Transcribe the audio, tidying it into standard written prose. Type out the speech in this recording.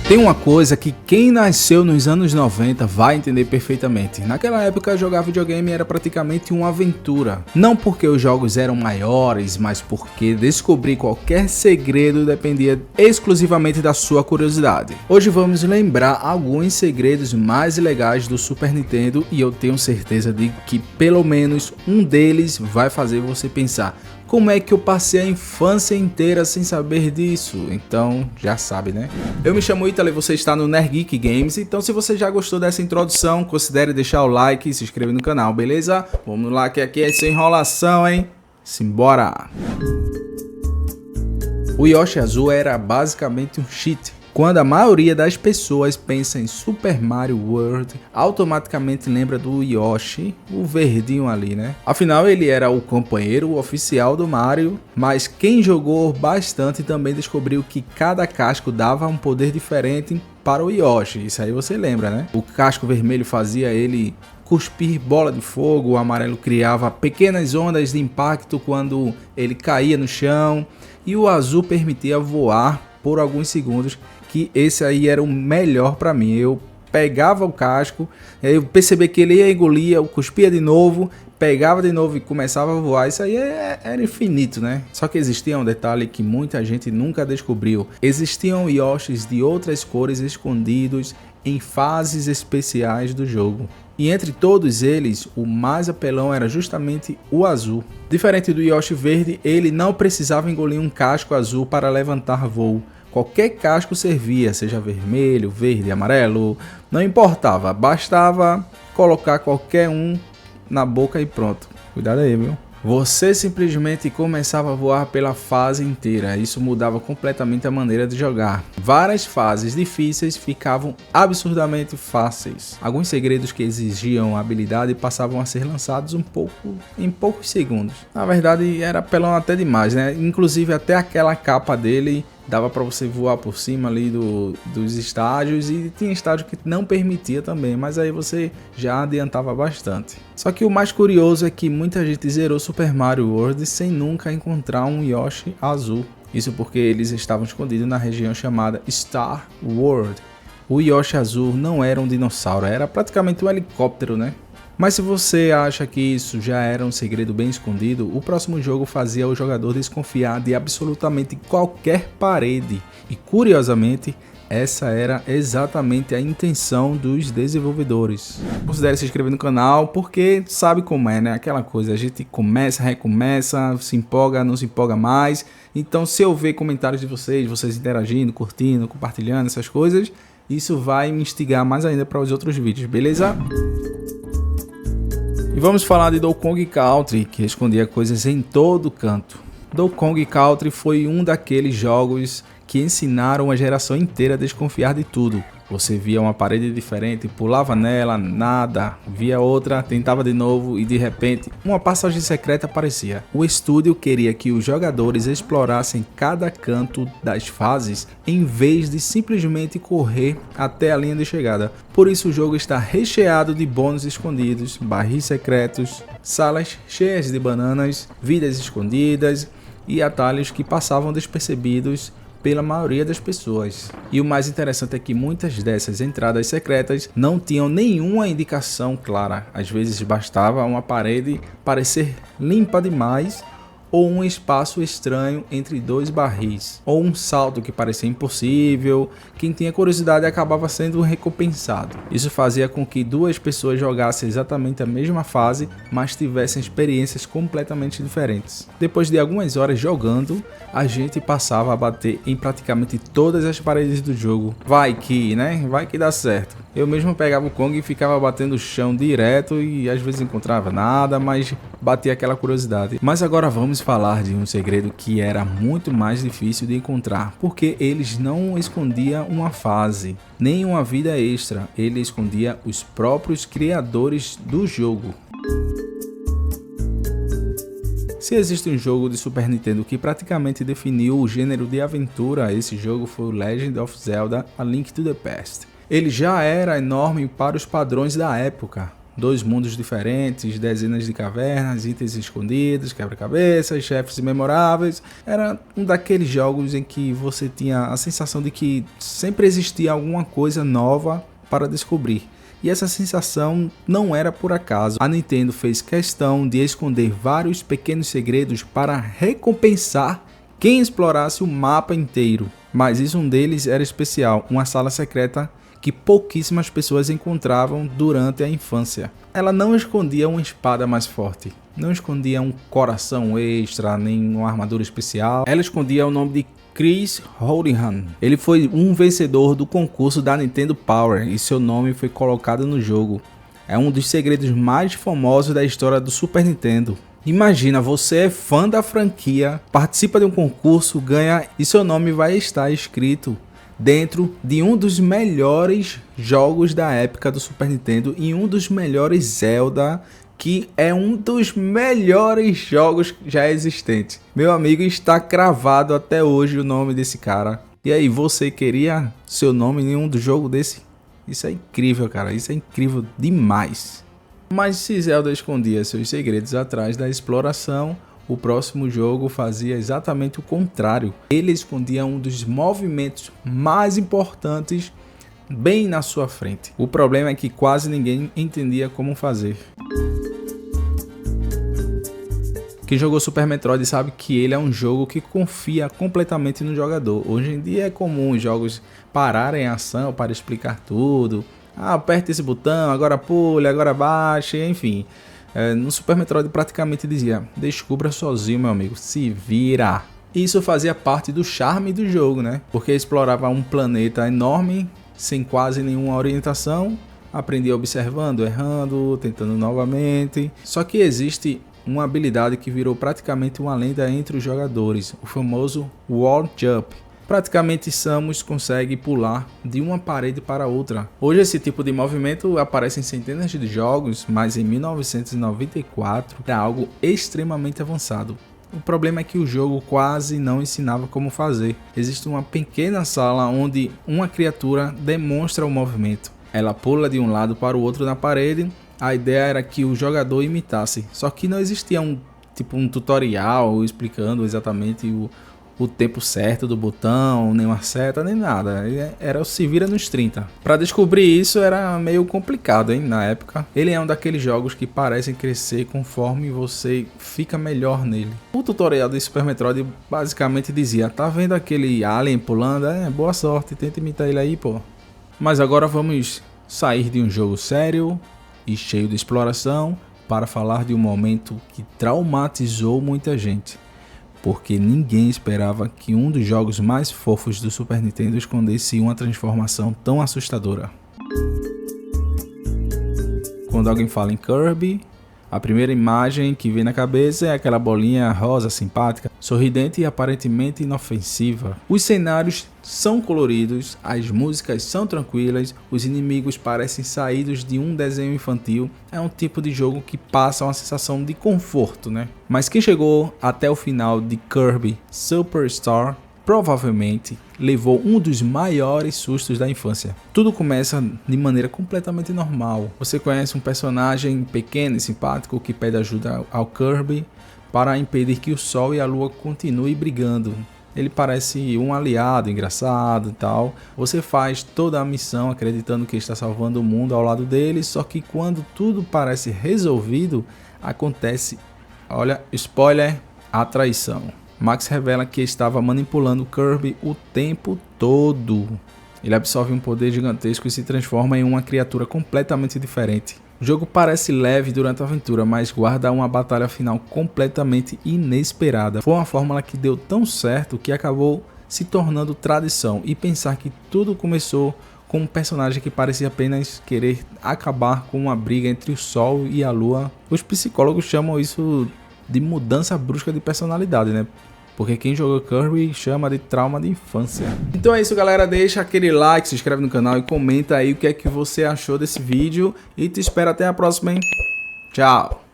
Tem uma coisa que quem nasceu nos anos 90 vai entender perfeitamente. Naquela época jogar videogame era praticamente uma aventura. Não porque os jogos eram maiores, mas porque descobrir qualquer segredo dependia exclusivamente da sua curiosidade. Hoje vamos lembrar alguns segredos mais legais do Super Nintendo e eu tenho certeza de que pelo menos um deles vai fazer você pensar: como é que eu passei a infância inteira sem saber disso? Então, já sabe, né? Eu me chamo Ítalo e você está no Nerd Geek Games. Então, se você já gostou dessa introdução, considere deixar o like e se inscrever no canal, beleza? Vamos lá, que aqui é sem enrolação, hein? Simbora! O Yoshi azul era basicamente um cheat. Quando a maioria das pessoas pensa em Super Mario World, automaticamente lembra do Yoshi, o verdinho ali, né? Afinal, ele era o companheiro oficial do Mario, mas quem jogou bastante também descobriu que cada casco dava um poder diferente para o Yoshi. Isso aí você lembra, né? O casco vermelho fazia ele cuspir bola de fogo, o amarelo criava pequenas ondas de impacto quando ele caía no chão, e o azul permitia voar por alguns segundos, que esse aí era o melhor para mim. Eu pegava o casco, eu percebi que ele ia engolir, eu cuspia de novo, pegava de novo e começava a voar. Isso aí era infinito, né? Só que existia um detalhe que muita gente nunca descobriu. Existiam Yoshis de outras cores escondidos em fases especiais do jogo. E entre todos eles, o mais apelão era justamente o azul. Diferente do Yoshi verde, ele não precisava engolir um casco azul para levantar voo. Qualquer casco servia, seja vermelho, verde, amarelo, não importava, bastava colocar qualquer um na boca e pronto. Cuidado aí, viu? Você simplesmente começava a voar pela fase inteira, isso mudava completamente a maneira de jogar. Várias fases difíceis ficavam absurdamente fáceis. Alguns segredos que exigiam habilidade passavam a ser lançados em poucos segundos. Na verdade era apelão até demais, né? Inclusive até aquela capa dele dava para você voar por cima ali dos estágios, e tinha estágio que não permitia também, mas aí você já adiantava bastante. Só que o mais curioso é que muita gente zerou Super Mario World sem nunca encontrar um Yoshi azul. Isso porque eles estavam escondidos na região chamada Star World. O Yoshi azul não era um dinossauro, era praticamente um helicóptero, né? Mas se você acha que isso já era um segredo bem escondido, o próximo jogo fazia o jogador desconfiar de absolutamente qualquer parede. E curiosamente, essa era exatamente a intenção dos desenvolvedores. Considere se inscrever no canal, porque sabe como é, né? Aquela coisa, a gente começa, recomeça, se empolga, não se empolga mais. Então, se eu ver comentários de vocês interagindo, curtindo, compartilhando essas coisas, isso vai me instigar mais ainda para os outros vídeos, beleza? E vamos falar de Donkey Kong Country, que escondia coisas em todo canto. Donkey Kong Country foi um daqueles jogos que ensinaram a geração inteira a desconfiar de tudo. Você via uma parede diferente, pulava nela, nada, via outra, tentava de novo e de repente uma passagem secreta aparecia. O estúdio queria que os jogadores explorassem cada canto das fases em vez de simplesmente correr até a linha de chegada. Por isso o jogo está recheado de bônus escondidos, barris secretos, salas cheias de bananas, vidas escondidas e atalhos que passavam despercebidos pela maioria das pessoas. E o mais interessante é que muitas dessas entradas secretas não tinham nenhuma indicação clara. Às vezes bastava uma parede parecer limpa demais, ou um espaço estranho entre dois barris, ou um salto que parecia impossível. Quem tinha curiosidade acabava sendo recompensado. Isso fazia com que duas pessoas jogassem exatamente a mesma fase, mas tivessem experiências completamente diferentes. Depois de algumas horas jogando, a gente passava a bater em praticamente todas as paredes do jogo. Vai que, né? Vai que dá certo. Eu mesmo pegava o Kong e ficava batendo o chão direto e às vezes encontrava nada, mas batia aquela curiosidade. Mas agora vamos falar de um segredo que era muito mais difícil de encontrar, porque eles não escondiam uma fase, nem uma vida extra, ele escondia os próprios criadores do jogo. Se existe um jogo de Super Nintendo que praticamente definiu o gênero de aventura, esse jogo foi o Legend of Zelda: A Link to the Past. Ele já era enorme para os padrões da época, 2 mundos diferentes, dezenas de cavernas, itens escondidos, quebra-cabeças, chefes memoráveis. Era um daqueles jogos em que você tinha a sensação de que sempre existia alguma coisa nova para descobrir. E essa sensação não era por acaso. A Nintendo fez questão de esconder vários pequenos segredos para recompensar quem explorasse o mapa inteiro. Mas isso, um deles era especial, uma sala secreta que pouquíssimas pessoas encontravam durante a infância. Ela não escondia uma espada mais forte, não escondia um coração extra, nem uma armadura especial. Ela escondia o nome de Chris Holdingham. Ele foi um vencedor do concurso da Nintendo Power e seu nome foi colocado no jogo. É um dos segredos mais famosos da história do Super Nintendo. Imagina, você é fã da franquia, participa de um concurso, ganha e seu nome vai estar escrito dentro de um dos melhores jogos da época do Super Nintendo e um dos melhores Zelda, que é um dos melhores jogos já existentes. Meu amigo, está cravado até hoje o nome desse cara. E aí, você queria seu nome em um do jogo desse? Isso é incrível, cara, isso é incrível demais. Mas se Zelda escondia seus segredos atrás da exploração, o próximo jogo fazia exatamente o contrário. Ele escondia um dos movimentos mais importantes bem na sua frente. O problema é que quase ninguém entendia como fazer. Quem jogou Super Metroid sabe que ele é um jogo que confia completamente no jogador. Hoje em dia é comum os jogos pararem a ação para explicar tudo. Aperta esse botão, agora pule, agora baixe, enfim. No Super Metroid praticamente dizia: descubra sozinho, meu amigo, se vira. Isso fazia parte do charme do jogo, né? Porque explorava um planeta enorme, sem quase nenhuma orientação, aprendia observando, errando, tentando novamente. Só que existe uma habilidade que virou praticamente uma lenda entre os jogadores, o famoso Wall Jump. Praticamente Samus consegue pular de uma parede para outra. Hoje esse tipo de movimento aparece em centenas de jogos, mas em 1994 era algo extremamente avançado. O problema é que o jogo quase não ensinava como fazer. Existe uma pequena sala onde uma criatura demonstra o movimento. Ela pula de um lado para o outro na parede. A ideia era que o jogador imitasse, só que não existia um tutorial explicando exatamente o tempo certo do botão, nem uma seta, nem nada. Era o se vira nos 30. Para descobrir isso era meio complicado, hein, na época. Ele é um daqueles jogos que parecem crescer conforme você fica melhor nele. O tutorial do Super Metroid basicamente dizia: tá vendo aquele alien pulando? Boa sorte, tenta imitar ele aí, pô. Mas agora vamos sair de um jogo sério e cheio de exploração para falar de um momento que traumatizou muita gente. Porque ninguém esperava que um dos jogos mais fofos do Super Nintendo escondesse uma transformação tão assustadora. Quando alguém fala em Kirby, a primeira imagem que vem na cabeça é aquela bolinha rosa simpática, sorridente e aparentemente inofensiva. Os cenários são coloridos, as músicas são tranquilas, os inimigos parecem saídos de um desenho infantil. É um tipo de jogo que passa uma sensação de conforto, né? Mas quem chegou até o final de Kirby Superstar provavelmente levou um dos maiores sustos da infância. Tudo começa de maneira completamente normal. Você conhece um personagem pequeno e simpático que pede ajuda ao Kirby para impedir que o Sol e a Lua continuem brigando. Ele parece um aliado engraçado e tal. Você faz toda a missão acreditando que está salvando o mundo ao lado dele, só que quando tudo parece resolvido, acontece, olha, spoiler, a traição. Max revela que estava manipulando Kirby o tempo todo. Ele absorve um poder gigantesco e se transforma em uma criatura completamente diferente. O jogo parece leve durante a aventura, mas guarda uma batalha final completamente inesperada. Foi uma fórmula que deu tão certo que acabou se tornando tradição. E pensar que tudo começou com um personagem que parecia apenas querer acabar com uma briga entre o Sol e a Lua. Os psicólogos chamam isso de mudança brusca de personalidade, né? Porque quem jogou Kirby chama de trauma de infância. Então é isso, galera. Deixa aquele like, se inscreve no canal e comenta aí o que é que você achou desse vídeo. E te espero até a próxima, hein? Tchau!